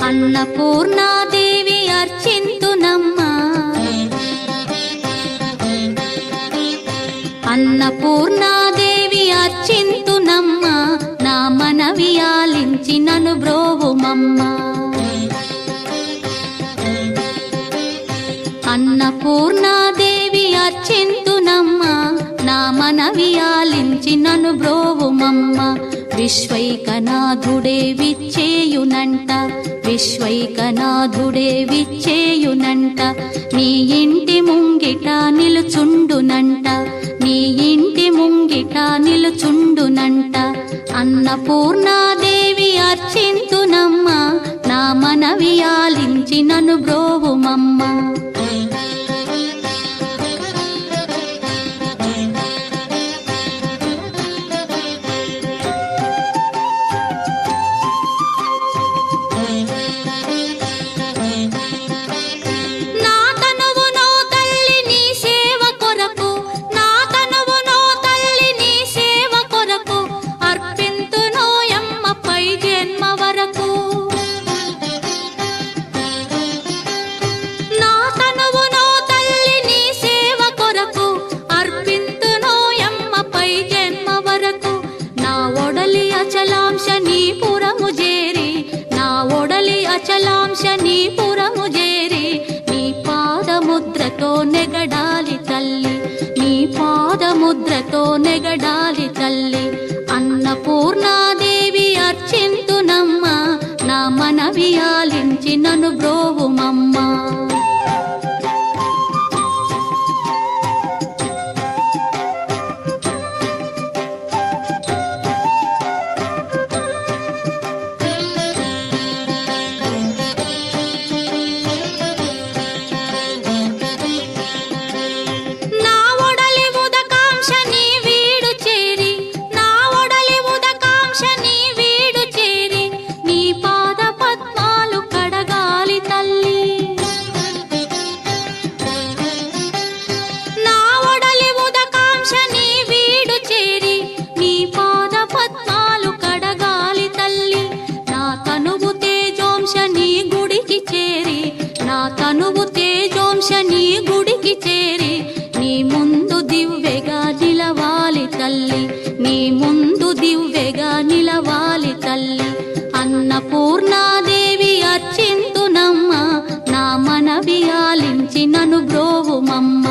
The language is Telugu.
అన్నపూర్ణాదేవి అర్చింతునమ్మా, అన్నపూర్ణాదేవి అర్చింతునమ్మా, నా మనవి ఆలించి నన్ను బ్రోవుమమ్మా. అన్నపూర్ణాదేవి అర్చింతునమ్మా, నా మనవి ఆలించి నన్ను బ్రోవుమమ్మా. విశ్వైకనాథుడే విచ్చేయునంట, విశ్వైకనాథుడే విచ్చేయునంట, నీ ఇంటి ముంగిట నిలుచుండునంట, నీ ఇంటి ముంగిట నిలుచుండునంట. అన్నపూర్ణాదేవి అర్చింతునమ్మా, నా మనవి ఆలించి నన్ను బ్రోవుమమ్మా. అచలాంశ నీ పురము చేరి, నీ పాదముద్రతో నెగడాలి తల్లి, నీ పాదముద్రతో నెగడాలి తల్లి. అన్నపూర్ణాదేవి అర్చింతునమ్మా, నా మనవి ఆలించి నన్ను బ్రోవుమమ్మా. తనువు తేజోంశ నీ గుడికి చేరి, నీ ముందు దివ్వెగా నిలవాలి తల్లి, నీ ముందు దివ్వెగా నిలవాలి తల్లి. అన్నపూర్ణాదేవి అర్చింతునమ్మా, నా మనవి ఆలించి నన్ను బ్రోవుమమ్మా.